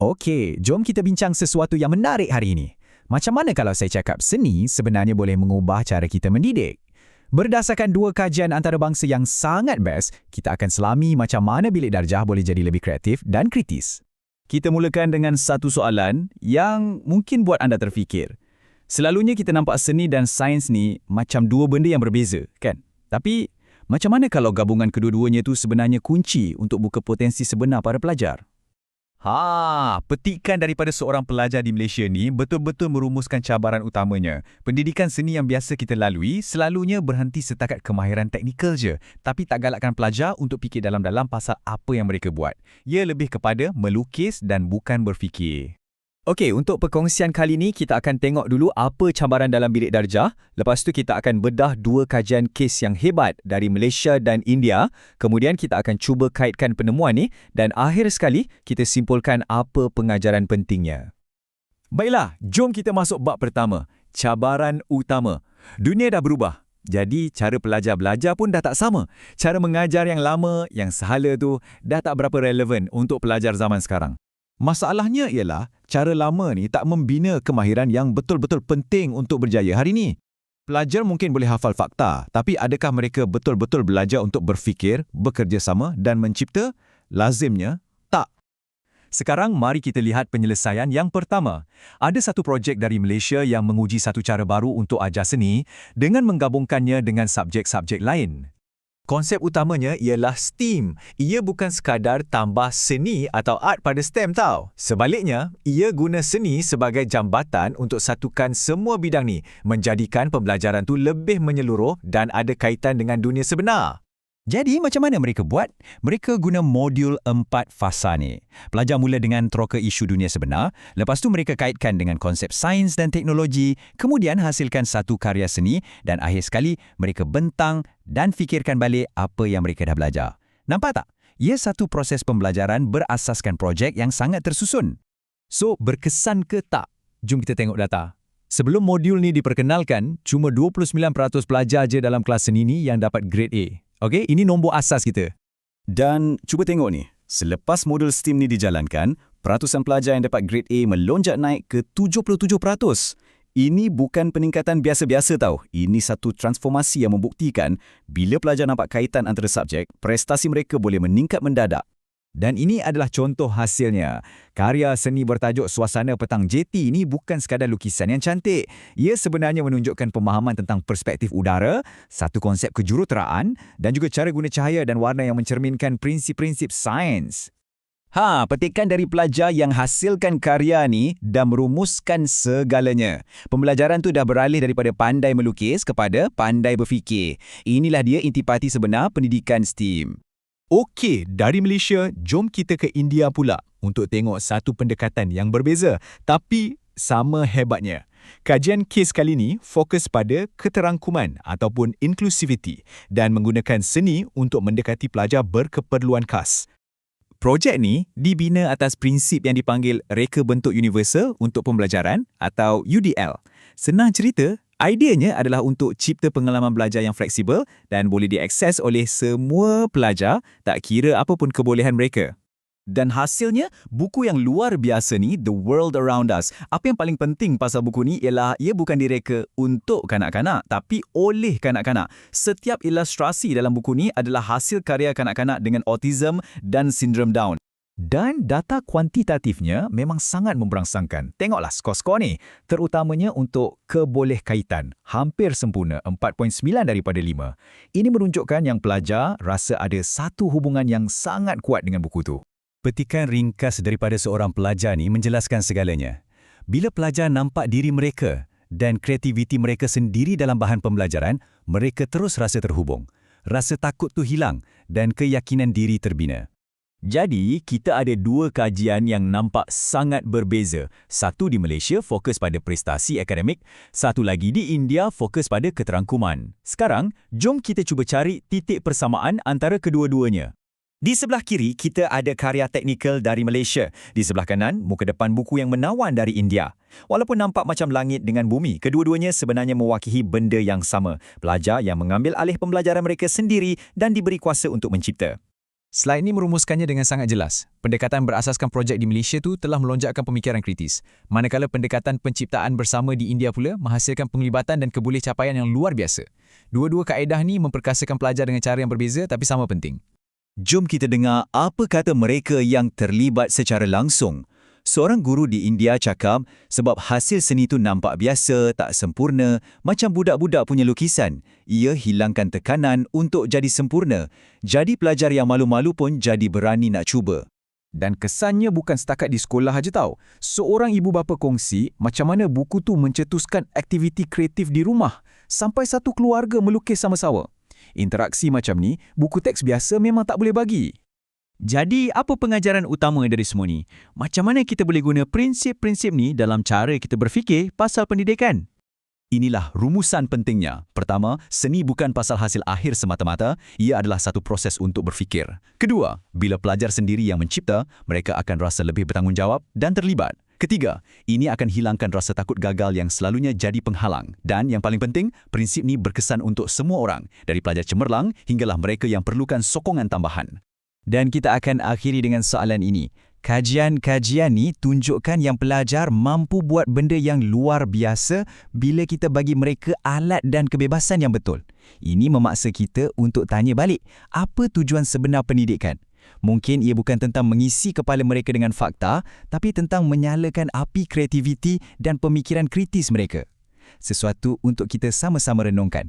Okey, jom kita bincang sesuatu yang menarik hari ini. Macam mana kalau saya cakap seni sebenarnya boleh mengubah cara kita mendidik? Berdasarkan dua kajian antarabangsa yang sangat best, kita akan selami macam mana bilik darjah boleh jadi lebih kreatif dan kritis. Kita mulakan dengan satu soalan yang mungkin buat anda terfikir. Selalunya kita nampak seni dan sains ni macam dua benda yang berbeza, kan? Tapi, macam mana kalau gabungan kedua-duanya tu sebenarnya kunci untuk buka potensi sebenar para pelajar? Petikan daripada seorang pelajar di Malaysia ni betul-betul merumuskan cabaran utamanya. Pendidikan seni yang biasa kita lalui selalunya berhenti setakat kemahiran teknikal je, tapi tak galakkan pelajar untuk fikir dalam-dalam pasal apa yang mereka buat. Ia lebih kepada melukis dan bukan berfikir. Okey, untuk perkongsian kali ni kita akan tengok dulu apa cabaran dalam bilik darjah. Lepas tu kita akan bedah dua kajian kes yang hebat dari Malaysia dan India. Kemudian kita akan cuba kaitkan penemuan ni dan akhir sekali kita simpulkan apa pengajaran pentingnya. Baiklah, jom kita masuk bab pertama, cabaran utama. Dunia dah berubah. Jadi, cara pelajar belajar pun dah tak sama. Cara mengajar yang lama, yang sehala tu dah tak berapa relevan untuk pelajar zaman sekarang. Masalahnya ialah, cara lama ni tak membina kemahiran yang betul-betul penting untuk berjaya hari ni. Pelajar mungkin boleh hafal fakta, tapi adakah mereka betul-betul belajar untuk berfikir, bekerjasama dan mencipta? Lazimnya, tak. Sekarang, mari kita lihat penyelesaian yang pertama. Ada satu projek dari Malaysia yang menguji satu cara baru untuk ajar seni dengan menggabungkannya dengan subjek-subjek lain. Konsep utamanya ialah STEAM. Ia bukan sekadar tambah seni atau art pada STEM tau. Sebaliknya, ia guna seni sebagai jambatan untuk satukan semua bidang ni, menjadikan pembelajaran tu lebih menyeluruh dan ada kaitan dengan dunia sebenar. Jadi, macam mana mereka buat? Mereka guna modul 4 fasa ni. Pelajar mula dengan teroka isu dunia sebenar, lepas tu mereka kaitkan dengan konsep sains dan teknologi, kemudian hasilkan satu karya seni dan akhir sekali mereka bentang dan fikirkan balik apa yang mereka dah belajar. Nampak tak? Ia satu proses pembelajaran berasaskan projek yang sangat tersusun. So, berkesan ke tak? Jom kita tengok data. Sebelum modul ni diperkenalkan, cuma 29% pelajar je dalam kelas seni ni yang dapat grade A. Okey, ini nombor asas kita. Dan cuba tengok ni, selepas modul STEAM ni dijalankan, peratusan pelajar yang dapat grade A melonjak naik ke 77%. Ini bukan peningkatan biasa-biasa tau. Ini satu transformasi yang membuktikan bila pelajar nampak kaitan antara subjek, prestasi mereka boleh meningkat mendadak. Dan ini adalah contoh hasilnya. Karya seni bertajuk Suasana Petang JT ini bukan sekadar lukisan yang cantik. Ia sebenarnya menunjukkan pemahaman tentang perspektif udara, satu konsep kejuruteraan dan juga cara guna cahaya dan warna yang mencerminkan prinsip-prinsip sains. Petikan dari pelajar yang hasilkan karya ni dan merumuskan segalanya. Pembelajaran tu dah beralih daripada pandai melukis kepada pandai berfikir. Inilah dia intipati sebenar pendidikan STEAM. Okey, dari Malaysia, jom kita ke India pula untuk tengok satu pendekatan yang berbeza, tapi sama hebatnya. Kajian kes kali ni fokus pada keterangkuman ataupun inclusivity dan menggunakan seni untuk mendekati pelajar berkeperluan khas. Projek ni dibina atas prinsip yang dipanggil Reka Bentuk Universal untuk Pembelajaran atau UDL. Senang cerita, ideanya adalah untuk cipta pengalaman belajar yang fleksibel dan boleh diakses oleh semua pelajar, tak kira apapun kebolehan mereka. Dan hasilnya, buku yang luar biasa ni, The World Around Us. Apa yang paling penting pasal buku ni ialah ia bukan direka untuk kanak-kanak, tapi oleh kanak-kanak. Setiap ilustrasi dalam buku ni adalah hasil karya kanak-kanak dengan autism dan sindrom Down. Dan data kuantitatifnya memang sangat memberangsangkan. Tengoklah skor-skor ni, terutamanya untuk kebolehkaitan. Hampir sempurna, 4.9 daripada 5. Ini menunjukkan yang pelajar rasa ada satu hubungan yang sangat kuat dengan buku tu. Petikan ringkas daripada seorang pelajar ni menjelaskan segalanya. Bila pelajar nampak diri mereka dan kreativiti mereka sendiri dalam bahan pembelajaran, mereka terus rasa terhubung. Rasa takut tu hilang dan keyakinan diri terbina. Jadi, kita ada dua kajian yang nampak sangat berbeza. Satu di Malaysia fokus pada prestasi akademik, satu lagi di India fokus pada keterangkuman. Sekarang, jom kita cuba cari titik persamaan antara kedua-duanya. Di sebelah kiri, kita ada karya teknikal dari Malaysia. Di sebelah kanan, muka depan buku yang menawan dari India. Walaupun nampak macam langit dengan bumi, kedua-duanya sebenarnya mewakili benda yang sama. Pelajar yang mengambil alih pembelajaran mereka sendiri dan diberi kuasa untuk mencipta. Slide ini merumuskannya dengan sangat jelas. Pendekatan berasaskan projek di Malaysia tu telah melonjakkan pemikiran kritis. Manakala pendekatan penciptaan bersama di India pula menghasilkan penglibatan dan kebolehcapaian yang luar biasa. Dua-dua kaedah ni memperkasakan pelajar dengan cara yang berbeza tapi sama penting. Jom kita dengar apa kata mereka yang terlibat secara langsung. Seorang guru di India cakap sebab hasil seni itu nampak biasa, tak sempurna, macam budak-budak punya lukisan. Ia hilangkan tekanan untuk jadi sempurna. Jadi pelajar yang malu-malu pun jadi berani nak cuba. Dan kesannya bukan setakat di sekolah aja tau. Seorang ibu bapa kongsi macam mana buku tu mencetuskan aktiviti kreatif di rumah sampai satu keluarga melukis sama-sama. Interaksi macam ni, buku teks biasa memang tak boleh bagi. Jadi, apa pengajaran utama dari semua ni? Macam mana kita boleh guna prinsip-prinsip ni dalam cara kita berfikir pasal pendidikan? Inilah rumusan pentingnya. Pertama, seni bukan pasal hasil akhir semata-mata, ia adalah satu proses untuk berfikir. Kedua, bila pelajar sendiri yang mencipta, mereka akan rasa lebih bertanggungjawab dan terlibat. Ketiga, ini akan hilangkan rasa takut gagal yang selalunya jadi penghalang. Dan yang paling penting, prinsip ni berkesan untuk semua orang, dari pelajar cemerlang hinggalah mereka yang perlukan sokongan tambahan. Dan kita akan akhiri dengan soalan ini. Kajian-kajian ni tunjukkan yang pelajar mampu buat benda yang luar biasa bila kita bagi mereka alat dan kebebasan yang betul. Ini memaksa kita untuk tanya balik, apa tujuan sebenar pendidikan? Mungkin ia bukan tentang mengisi kepala mereka dengan fakta, tapi tentang menyalakan api kreativiti dan pemikiran kritis mereka. Sesuatu untuk kita sama-sama renungkan.